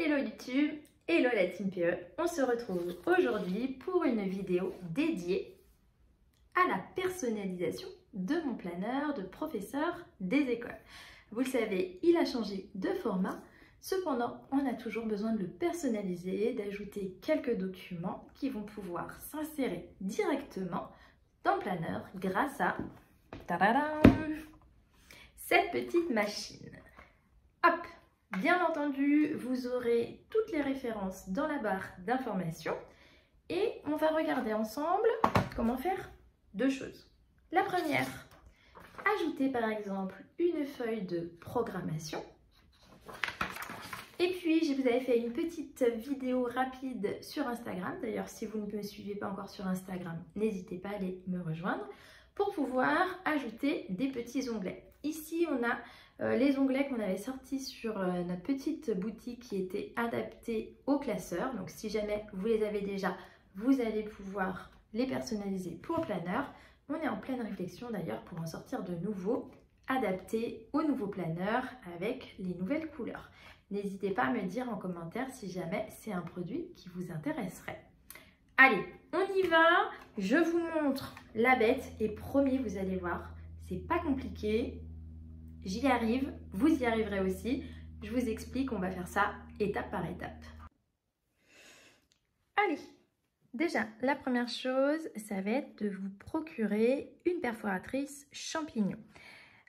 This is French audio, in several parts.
Hello YouTube, hello la Team PE, on se retrouve aujourd'hui pour une vidéo dédiée à la personnalisation de mon planeur de professeur des écoles. Vous le savez, il a changé de format, cependant on a toujours besoin de le personnaliser, d'ajouter quelques documents qui vont pouvoir s'insérer directement dans le planeur grâce à cette petite machine. Hop! Bien entendu, vous aurez toutes les références dans la barre d'informations et on va regarder ensemble comment faire deux choses. La première, ajouter par exemple une feuille de programmation. Et puis, je vous avais fait une petite vidéo rapide sur Instagram. D'ailleurs, si vous ne me suivez pas encore sur Instagram, n'hésitez pas à aller me rejoindre pour pouvoir ajouter des petits onglets. Ici, on a les onglets qu'on avait sortis sur notre petite boutique qui étaient adaptés aux classeurs. Donc, si jamais vous les avez déjà, vous allez pouvoir les personnaliser pour le planeur. On est en pleine réflexion d'ailleurs pour en sortir de nouveaux, adaptés aux nouveaux planeurs avec les nouvelles couleurs. N'hésitez pas à me dire en commentaire si jamais c'est un produit qui vous intéresserait. Allez, on y va. Je vous montre la bête et promis, vous allez voir, c'est pas compliqué. J'y arrive, vous y arriverez aussi. Je vous explique, on va faire ça étape par étape. Allez, déjà, la première chose, ça va être de vous procurer une perforatrice champignon.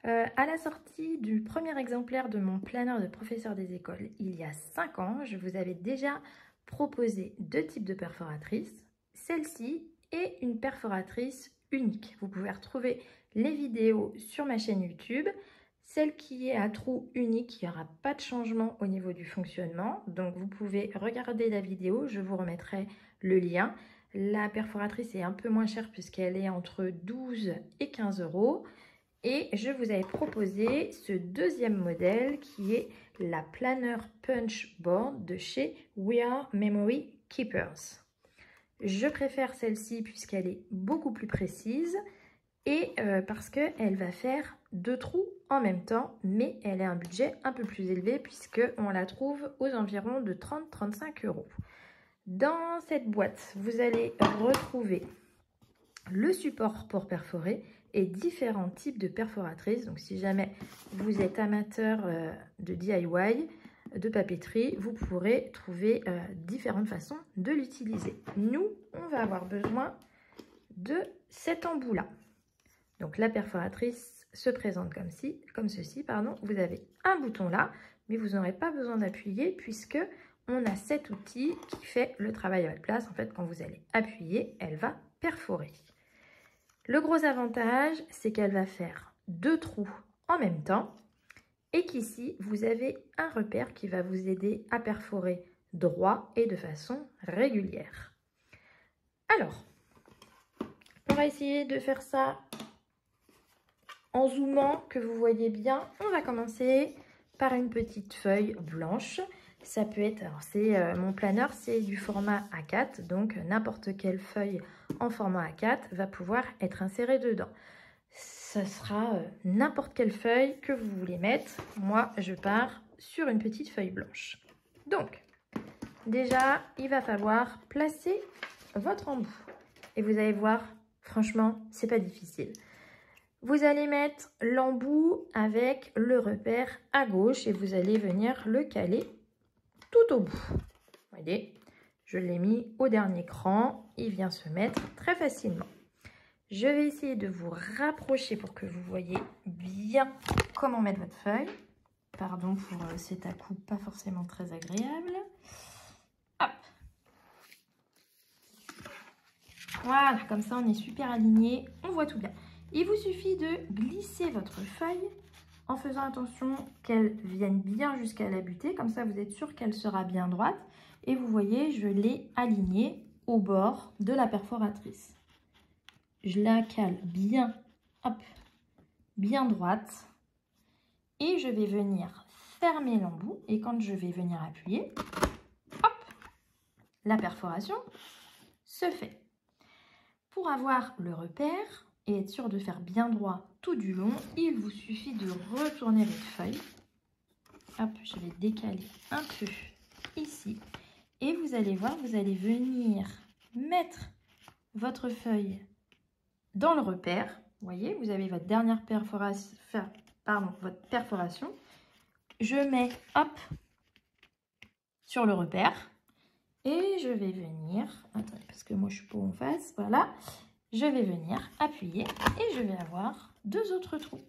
À la sortie du premier exemplaire de mon planeur de professeur des écoles, il y a 5 ans, je vous avais déjà proposé deux types de perforatrices, celle-ci et une perforatrice unique. Vous pouvez retrouver les vidéos sur ma chaîne YouTube. Celle qui est à trou unique, il n'y aura pas de changement au niveau du fonctionnement. Donc, vous pouvez regarder la vidéo, je vous remettrai le lien. La perforatrice est un peu moins chère puisqu'elle est entre 12 et 15 €. Et je vous avais proposé ce deuxième modèle qui est la Planner Punch Board de chez We Are Memory Keepers. Je préfère celle-ci puisqu'elle est beaucoup plus précise et parce qu'elle va faire 2 trous en même temps, mais elle a un budget un peu plus élevé puisqu'on la trouve aux environs de 30-35 €. Dans cette boîte, vous allez retrouver le support pour perforer et différents types de perforatrices. Donc si jamais vous êtes amateur de DIY, de papeterie, vous pourrez trouver différentes façons de l'utiliser. Nous, on va avoir besoin de cet embout-là. Donc la perforatrice se présente comme ceci. Vous avez un bouton là, mais vous n'aurez pas besoin d'appuyer puisque on a cet outil qui fait le travail à votre place. En fait, quand vous allez appuyer, elle va perforer. Le gros avantage, c'est qu'elle va faire 2 trous en même temps et qu'ici, vous avez un repère qui va vous aider à perforer droit et de façon régulière. Alors, on va essayer de faire ça en zoomant, que vous voyez bien. On va commencer par une petite feuille blanche. Ça peut être, alors mon planeur, c'est du format A4, donc n'importe quelle feuille en format A4 va pouvoir être insérée dedans. Ça sera n'importe quelle feuille que vous voulez mettre. Moi, je pars sur une petite feuille blanche. Donc, déjà, il va falloir placer votre embout. Et vous allez voir, franchement, c'est pas difficile. Vous allez mettre l'embout avec le repère à gauche et vous allez venir le caler tout au bout. Vous voyez, je l'ai mis au dernier cran. Il vient se mettre très facilement. Je vais essayer de vous rapprocher pour que vous voyez bien comment mettre votre feuille. Pardon pour cet à-coup pas forcément très agréable. Hop. Voilà, comme ça on est super aligné, on voit tout bien. Il vous suffit de glisser votre feuille en faisant attention qu'elle vienne bien jusqu'à la butée. Comme ça, vous êtes sûr qu'elle sera bien droite. Et vous voyez, je l'ai alignée au bord de la perforatrice. Je la cale bien, hop, bien droite. Et je vais venir fermer l'embout. Et quand je vais venir appuyer, hop, la perforation se fait. Pour avoir le repère et être sûr de faire bien droit tout du long, il vous suffit de retourner votre feuille. Hop, je vais décaler un peu ici. Et vous allez voir, vous allez venir mettre votre feuille dans le repère. Vous voyez, vous avez votre dernière perforation. Je mets, hop, sur le repère. Et je vais venir, attendez, parce que moi je suis pas en face, voilà. Je vais venir appuyer et je vais avoir 2 autres trous.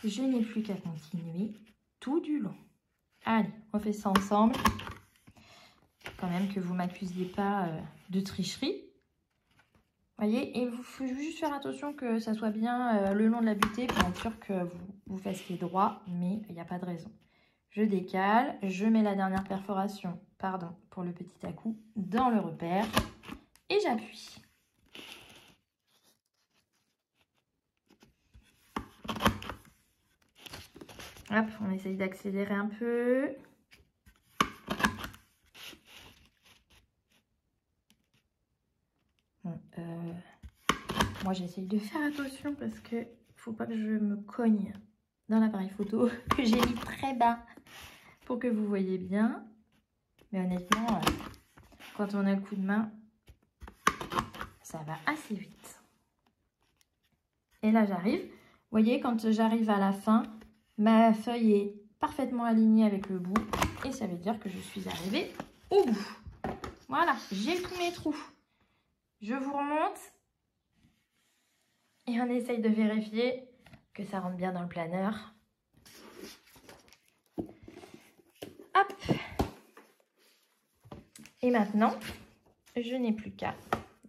Je n'ai plus qu'à continuer tout du long. Allez, on fait ça ensemble. Quand même que vous ne m'accusiez pas de tricherie. Voyez, et il faut juste faire attention que ça soit bien le long de la butée pour être sûr que vous fassiez droit, mais il n'y a pas de raison. Je décale, je mets la dernière perforation, pardon, pour le petit à-coup, dans le repère et j'appuie. Hop, on essaye d'accélérer un peu. Bon, moi, j'essaye de faire attention parce que faut pas que je me cogne dans l'appareil photo que j'ai mis très bas pour que vous voyez bien. Mais honnêtement, quand on a le coup de main, ça va assez vite. Et là, j'arrive. Vous voyez, quand j'arrive à la fin, ma feuille est parfaitement alignée avec le bout. Et ça veut dire que je suis arrivée au bout. Voilà, j'ai tous mes trous. Je vous remonte. Et on essaye de vérifier que ça rentre bien dans le planeur. Hop. Et maintenant, je n'ai plus qu'à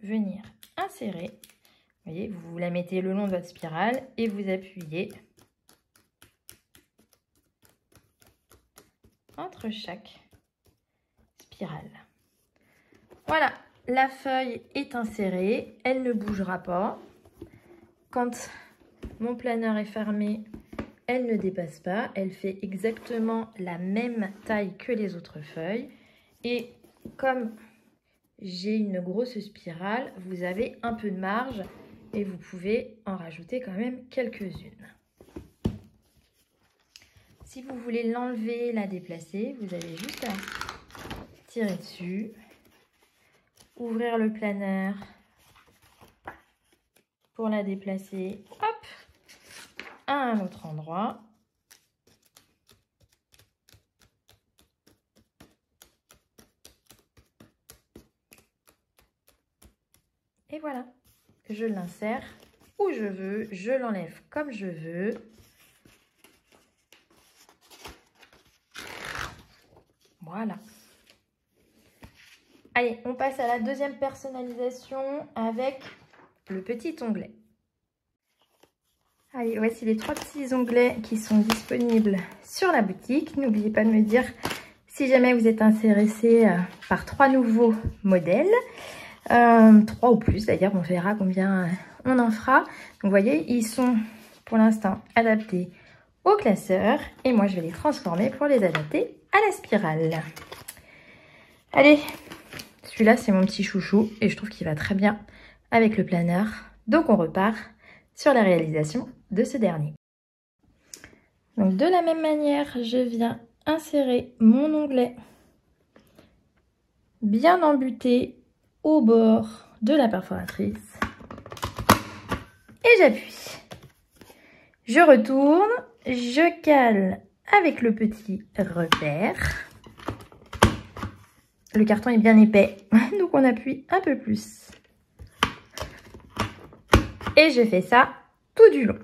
venir insérer. Vous voyez, vous la mettez le long de votre spirale et vous appuyez entre chaque spirale. Voilà, la feuille est insérée, elle ne bougera pas. Quand mon planeur est fermé, elle ne dépasse pas. Elle fait exactement la même taille que les autres feuilles. Et comme j'ai une grosse spirale, vous avez un peu de marge et vous pouvez en rajouter quand même quelques-unes. Si vous voulez l'enlever, la déplacer, vous avez juste à tirer dessus, ouvrir le planeur pour la déplacer, hop, à un autre endroit. Et voilà, je l'insère où je veux, je l'enlève comme je veux. Voilà. Allez, on passe à la deuxième personnalisation avec le petit onglet. Allez, voici les 3 petits onglets qui sont disponibles sur la boutique. N'oubliez pas de me dire si jamais vous êtes intéressé par 3 nouveaux modèles. 3 ou plus d'ailleurs, on verra combien on en fera. Donc vous voyez, ils sont pour l'instant adaptés au classeur et moi je vais les transformer pour les adapter à la spirale. Allez, celui-là c'est mon petit chouchou et je trouve qu'il va très bien avec le planeur. Donc on repart sur la réalisation de ce dernier. Donc de la même manière, je viens insérer mon onglet bien embuté au bord de la perforatrice et j'appuie. Je retourne, je cale avec le petit repère. Le carton est bien épais, donc on appuie un peu plus. Et je fais ça tout du long.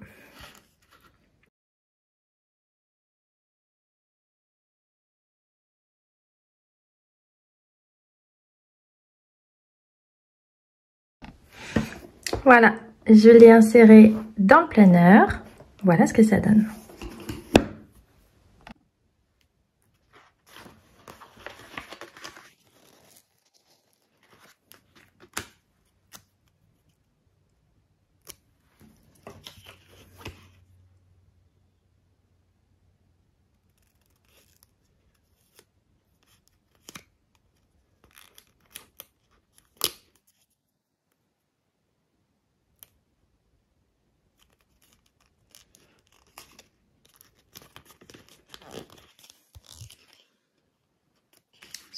Voilà, je l'ai inséré dans le planeur. Voilà ce que ça donne.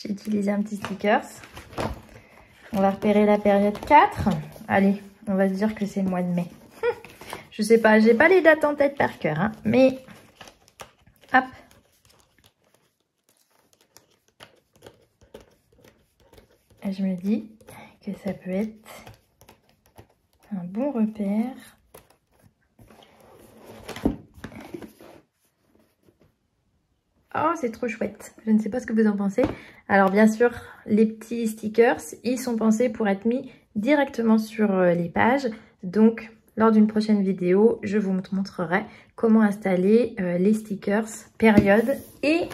J'ai utilisé un petit stickers. On va repérer la période 4. Allez, on va se dire que c'est le mois de mai. Je sais pas, j'ai pas les dates en tête par cœur, hein, mais hop. Et je me dis que ça peut être un bon repère. Oh, c'est trop chouette. Je ne sais pas ce que vous en pensez. Alors bien sûr, les petits stickers, ils sont pensés pour être mis directement sur les pages. Donc, lors d'une prochaine vidéo, je vous montrerai comment installer les stickers période et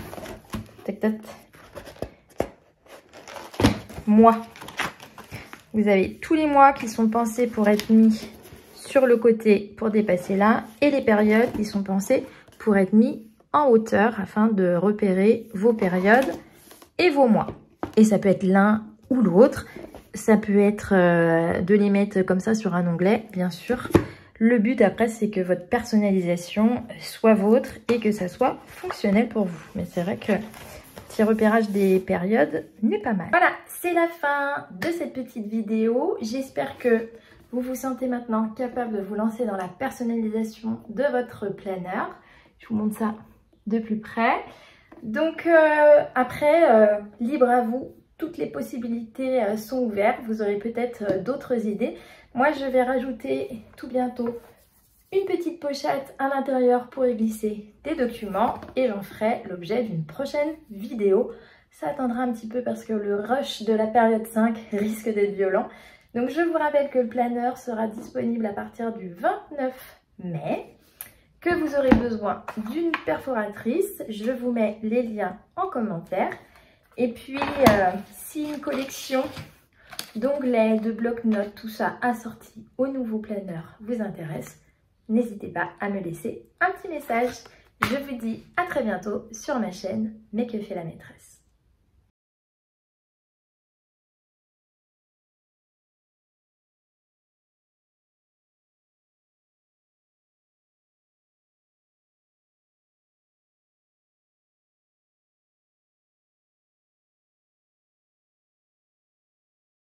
mois. Vous avez tous les mois qui sont pensés pour être mis sur le côté pour dépasser là et les périodes qui sont pensées pour être mis en hauteur afin de repérer vos périodes et vos mois. Et ça peut être l'un ou l'autre. Ça peut être de les mettre comme ça sur un onglet, bien sûr. Le but après, c'est que votre personnalisation soit vôtre et que ça soit fonctionnel pour vous. Mais c'est vrai que petit repérage des périodes n'est pas mal. Voilà, c'est la fin de cette petite vidéo. J'espère que vous vous sentez maintenant capable de vous lancer dans la personnalisation de votre planner. Je vous montre ça de plus près. Donc après, libre à vous, toutes les possibilités sont ouvertes. Vous aurez peut-être d'autres idées. Moi, je vais rajouter tout bientôt une petite pochette à l'intérieur pour y glisser des documents et j'en ferai l'objet d'une prochaine vidéo. Ça attendra un petit peu parce que le rush de la période 5 risque d'être violent. Donc je vous rappelle que le planner sera disponible à partir du 29 mai. Que vous aurez besoin d'une perforatrice. Je vous mets les liens en commentaire. Et puis, si une collection d'onglets, de bloc-notes, tout ça assorti au nouveau planner vous intéresse, n'hésitez pas à me laisser un petit message. Je vous dis à très bientôt sur ma chaîne Mais que fait la maîtresse ?